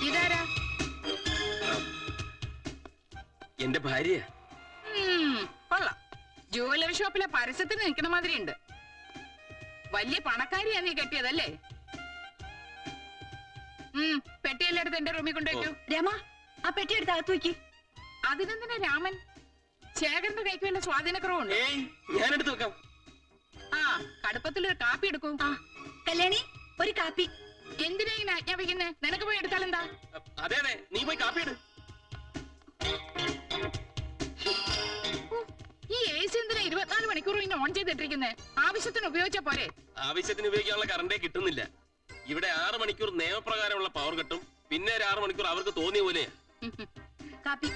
ഇതാരാ? എന്റെ ഭാര്യ. കൊള്ളാം. ജുവലറി ഷോപ്പിലെ പരസ്യത്തിന് നിൽക്കുന്ന മാതിരി ഉണ്ട്. വലിയ പണക്കാരിയാ നീ കെട്ടിയതല്ലേ? പെട്ടിയെല്ലാം എടുത്ത് എന്റെ റൂമിൽ കൊണ്ടുവയ്ക്കൂ. രമ, ആ പെട്ടി എടുത്ത് അകത്ത് വയ്ക്ക്. അതിനെന്തിനാ രാമൻ? ശേഖരന്റെ കൈക്ക് വല്ല സ്വാധീനക്കുറവുണ്ട്. ഞാനെടുത്ത് വെക്കാം. ആ, കടുപ്പത്തിലൊരു കാപ്പി എടുക്കൂ. കല്യാണി, ഒരു കാപ്പി. എന്തിനാ ഇങ്ങനെ ആജ്ഞാപിക്കുന്നേ? നിനക്ക് പോയി എടുത്താലെന്താ? അതെ അതെ, നീ പോയി കാപ്പി എടു. ഈ AC എന്തിനാ 24 മണിക്കൂറും ഇങ്ങനെ ഓൺ ചെയ്തിട്ടിരിക്കുന്നേ? ആവശ്യത്തിന് ഉപയോഗിച്ചാ പോരെ? ആവശ്യത്തിന് ഉപയോഗിക്കാനുള്ള കറണ്ടേ കിട്ടുന്നില്ല. ഇവിടെ 6 മണിക്കൂർ നിയമപ്രകാരമുള്ള പവർ കട്ടും, പിന്നെ ഒരു 6 മണിക്കൂർ അവർക്ക് തോന്നിയ പോലെയാ. കാപ്പി.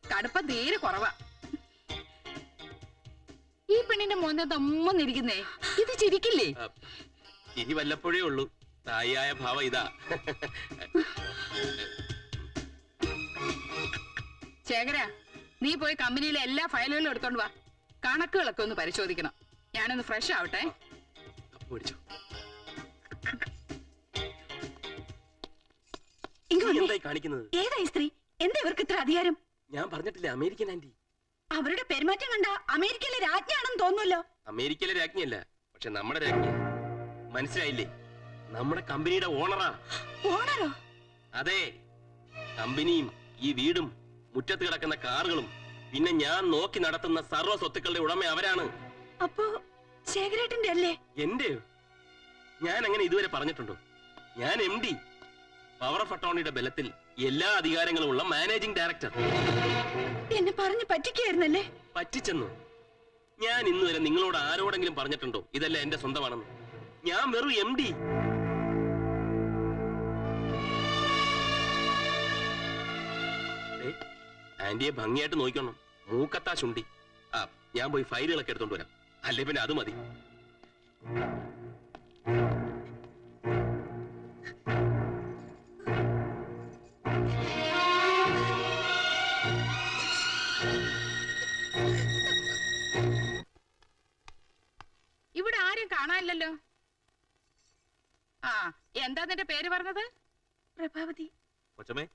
കടുപ്പം തീരെ കുറവാ. ഈ പെണ്ണിന്റെ മോനെ തമ്മന്നിരിക്കുന്നേ, ഇത് ചിരിക്കില്ലേ? ചിരി വല്ലപ്പോഴേ ഉള്ളൂ. തായിയായ ഭാവം ഇതാ. ശേഖര, നീ പോയി കമ്പനിയിലെ എല്ലാ ഫയലുകളും എടുത്തോണ്ട് വാ. കണക്കുകളൊക്കെ ഒന്ന് പരിശോധിക്കണം. ഞാനൊന്ന് ഫ്രഷ് ആവട്ടെ. ഏതായി സ്ത്രീ? എന്താ ഇവർക്ക് ഇത്ര അധികാരം? ഞാൻ പറഞ്ഞിട്ടില്ലേ, അമേരിക്കൻ ആന്റി. അവരുടെ പെരുമാറ്റം കണ്ട അമേരിക്കയിലെ രാജ്ഞിയാണെന്ന് തോന്നുമല്ലോ. അമേരിക്കയിലെ രാജ്ഞിയല്ല, പക്ഷെ നമ്മുടെ രാജ്ഞി. മനസ്സിലായില്ലേ? നമ്മുടെ കമ്പനിയുടെ ഓണറാ. ഓണറോ? അതെ. കമ്പനിയും ഈ വീടും മുറ്റത്ത് കിടക്കുന്ന കാറുകളും പിന്നെ ഞാൻ നോക്കി നടത്തുന്ന സർവ്വ സ്വത്തുക്കളുടെ ഉടമ അവരാണ്. അപ്പോ ശേഖരേട്ടന്റെ അല്ലേ? എന്റെയോ? ഞാൻ അങ്ങനെ ഇതുവരെ പറഞ്ഞിട്ടുണ്ടോ? ഞാൻ MD, പവർ ഓഫ് അട്ടോർണിയുടെ ബലത്തിൽ എല്ലാ അധികാരങ്ങളും ഉള്ള മാനേജിംഗ് ഡയറക്ടർ. എന്നെ പറഞ്ഞു പറ്റിക്കായിരുന്നല്ലേ? പറ്റിച്ചെന്നു? ഞാൻ ഇന്നുവരെ നിങ്ങളോട് ആരോടെങ്കിലും പറഞ്ഞിട്ടുണ്ടോ ഇതല്ല എന്റെ സ്വന്തമാണെന്ന്? ഞാൻ വെറും MD. ആന്റിയെ ഭംഗിയായിട്ട് നോക്കണം. മൂക്കത്താ ചുണ്ടി. ഞാൻ പോയി ഫയലുകളൊക്കെ എടുത്തോണ്ട് വരാം. അല്ലേ പിന്നെ അത് മതി. ഇവിടെ ആരും കാണാനില്ലല്ലോ. എന്താ നിന്റെ പേര് പറഞ്ഞത്? പ്രഭാവതി. കൊച്ചമ്മേ,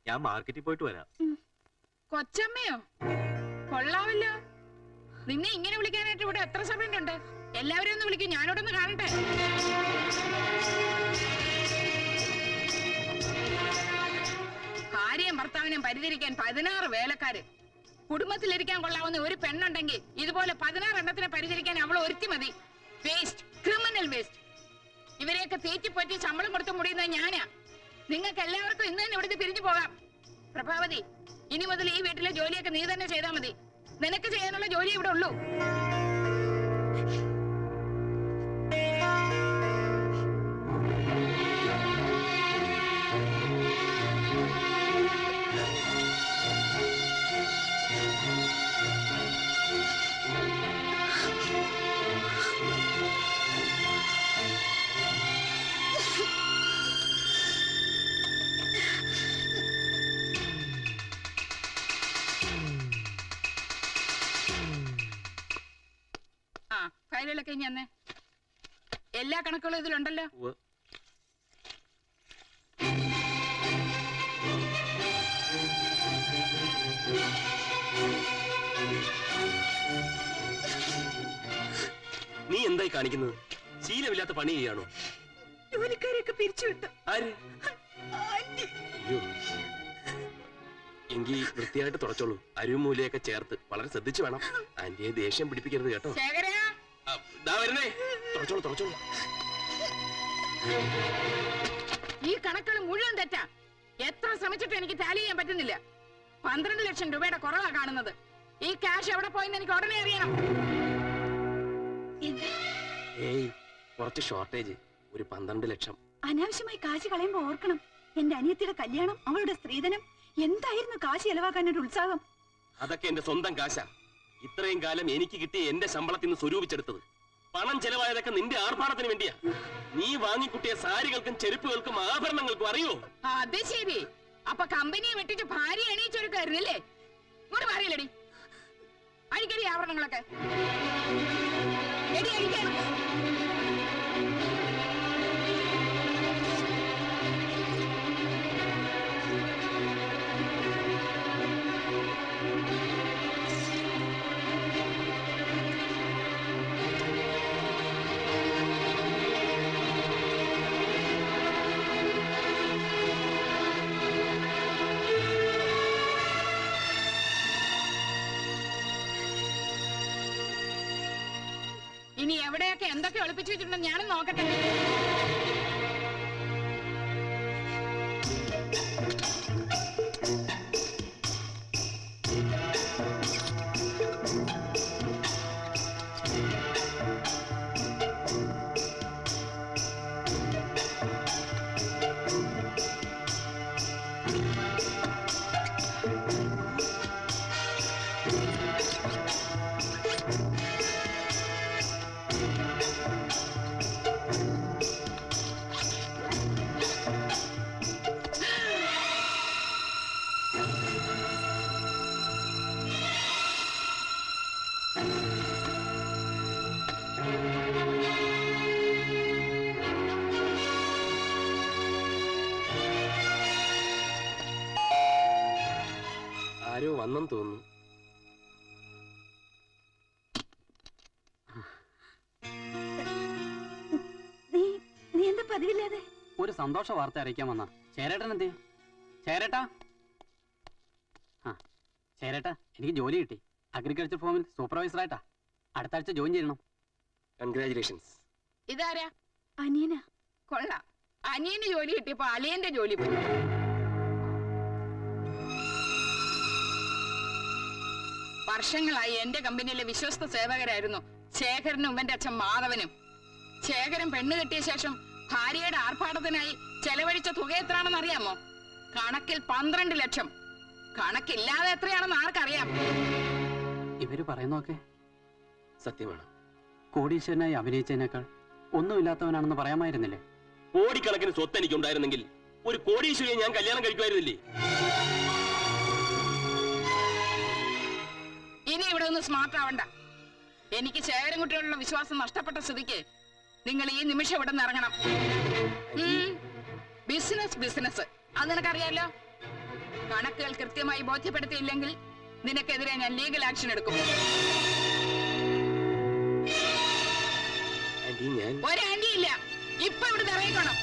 ഞാൻ മാർക്കറ്റിൽ പോയിട്ട് വരാം. കൊച്ചമ്മയോ? കൊള്ളാവല്ലോ. നിന്നെ ഇങ്ങനെ വിളിക്കാനായിട്ട് ഇവിടെ എത്ര സമയമുണ്ട്? എല്ലാവരും ഒന്ന് വിളിക്കും, ഞാനോടൊന്ന് കാണട്ടെ. ഭാര്യയും ഭർത്താവിനെയും പരിചരിക്കാൻ 16 വേലക്കാര്. കുടുംബത്തിലിരിക്കാൻ കൊള്ളാവുന്ന ഒരു പെണ്ണുണ്ടെങ്കിൽ ഇതുപോലെ 16 എണ്ണത്തിനെ പരിചരിക്കാൻ അവൾ ഒരുത്തി മതി. Waste, criminal waste. ഇവരെയൊക്കെ തീറ്റിപ്പറ്റി ശമ്പളം കൊടുത്ത് മുടിയുന്നത് ഞാനാ. നിങ്ങൾക്ക് എല്ലാവർക്കും ഇന്ന് തന്നെ ഇവിടുന്ന് പിരിഞ്ഞു പോകാം. പ്രഭാവതി, ഇനി മുതൽ ഈ വീട്ടിലെ ജോലിയൊക്കെ നീ തന്നെ ചെയ്താൽ മതി. നിനക്ക് ചെയ്യാനുള്ള ജോലി ഇവിടെ ഉള്ളൂ. ഫയലുകളൊക്കെ ഇനി അന്നേ. എല്ലാ കണക്കുകളും ഇതിലുണ്ടല്ലോ. നീ എന്തായി കാണിക്കുന്നത്? ശീലമില്ലാത്ത പണി ചെയ്യാണോ? ജോലിക്കാരെയൊക്കെ പിരിച്ചുവിട്ടു. ആര്? എങ്കിൽ വൃത്തിയായിട്ട് തുടച്ചോളൂ. അരുമൂലയൊക്കെ ചേർത്ത് വളരെ ശ്രദ്ധിച്ചു വേണം. ആന്റിയെ ദേഷ്യം പിടിപ്പിക്കരുത് കേട്ടോ. തുടച്ചോളൂ. ഈ കണക്കുകൾ മുഴുവൻ തെറ്റാ. എത്ര ശ്രമിച്ചിട്ട് എനിക്ക് ടാലി ചെയ്യാൻ പറ്റുന്നില്ല. 12 ലക്ഷം രൂപയുടെ കുറവാ കാണുന്നത്. ഈ ക്യാഷ് എവിടെ പോയെന്ന് എനിക്ക് ഉടനെ അറിയണം. കുറച്ച് ഷോർട്ടേജ്, ഒരു 12 ലക്ഷം. അനാവശ്യമായി കാശ് കളയുമ്പോ ഓർക്കണം, എന്റെ അനിയത്തിയുടെ കല്യാണം, അവളുടെ സ്ത്രീധനം. എന്തായിരുന്നു കാശ് ചെലവാക്കാനൊരു ഉത്സാഹം. അതൊക്കെ എന്റെ സ്വന്തം കാശാ. ഇത്രയും കാലം എനിക്ക് കിട്ടിയ എന്റെ ശമ്പളത്തിൽ നിന്ന് സ്വരൂപിച്ചെടുത്തത്. പണം ചെലവായതൊക്കെ നിന്റെ ആർഭാടത്തിന് വേണ്ടിയാ. നീ വാങ്ങിക്കുട്ടിയ സാരികൾക്കും ചെരുപ്പുകൾക്കും ആഭരണങ്ങൾക്കും അറിയോ? അത് ശരി. അപ്പൊ കമ്പനിയെ വെട്ടിച്ച് ഭാര്യ എണീച്ചൊരുക്കായിരുന്നില്ലേ? ഇങ്ങോട്ട് പറയില്ലടി. ആർഭാടങ്ങളൊക്കെ? എടി, അടിക്കാൻ. ഇനി എവിടെയൊക്കെ എന്തൊക്കെ ഒളിപ്പിച്ചു വെച്ചിട്ടുണ്ടെന്ന് ഞാനും നോക്കട്ടെ. ആരോ വന്നെന്ന് തോന്നുന്നു. നീ എന്താ പതിവില്ലാതെ? ഒരു സന്തോഷ വാർത്ത അറിയിക്കാൻ വന്ന. ചേരേട്ടൻ എന്തേ? ചേരേട്ടാ, ചേരേട്ടാ, എനിക്ക് ജോലി കിട്ടി. അഗ്രികൾച്ചർ ഫാമിൽ സൂപ്പർവൈസറായിട്ടാ. അടുത്ത ആഴ്ച ജോയിൻ ചെയ്യണം. കൺഗ്രാചുലേഷൻസ്. ഇതാരാ? അനിയനാ. കൊള്ളാം. അനിയന് ജോലി കിട്ടിയപ്പോ അളിയന്റെ ജോലി പോയി. വർഷങ്ങളായി എന്റെ കമ്പനിയിലെ വിശ്വസ്ത സേവകരായിരുന്നു ശേഖരനും ഇവന്റെ അച്ഛൻ മാധവനും. ശേഖരൻ പെണ്ണ് കെട്ടിയ ശേഷം ഭാര്യയുടെ ആർഭാടത്തിനായി ചെലവഴിച്ച തുക എത്രയാണെന്ന് അറിയാമോ? കണക്കിൽ 12 ലക്ഷം. കണക്കില്ലാതെ എത്രയാണെന്ന് ആർക്കറിയാം? ഇവര് പറയുന്നൊക്കെ സത്യമാണ്. കോടീശ്വരനായി അഭിനയിച്ചതിനേക്കാൾ ഒന്നുമില്ലാത്തവനാണെന്ന് പറയാമായിരുന്നില്ലേ? കോടിക്കണക്കിന് സ്വത്ത് എനിക്കുണ്ടായിരുന്നെങ്കിൽ ഒരു കോടീശ്വരിയെ ഞാൻ കല്യാണം കഴിക്കുമായിരുന്നില്ലേ? ഇനി ഇവിടെ ഒന്ന് സ്മാർട്ട് ആവണ്ട. എനിക്ക് ശേഖരൻകുട്ടിയോടുള്ള വിശ്വാസം നഷ്ടപ്പെട്ട സ്ഥിതിക്ക് നിങ്ങൾ ഈ നിമിഷം ഇവിടെ നിന്ന് ഇറങ്ങണം. ബിസിനസ് അത് നിനക്കറിയാലോ. കണക്കുകൾ കൃത്യമായി ബോധ്യപ്പെടുത്തിയില്ലെങ്കിൽ നിനക്കെതിരെ ഞാൻ ലീഗൽ ആക്ഷൻ എടുക്കും. ഒരു ആന്റി ഇല്ല. ഇപ്പൊ ഇവിടെ ഇറങ്ങിക്കോണം.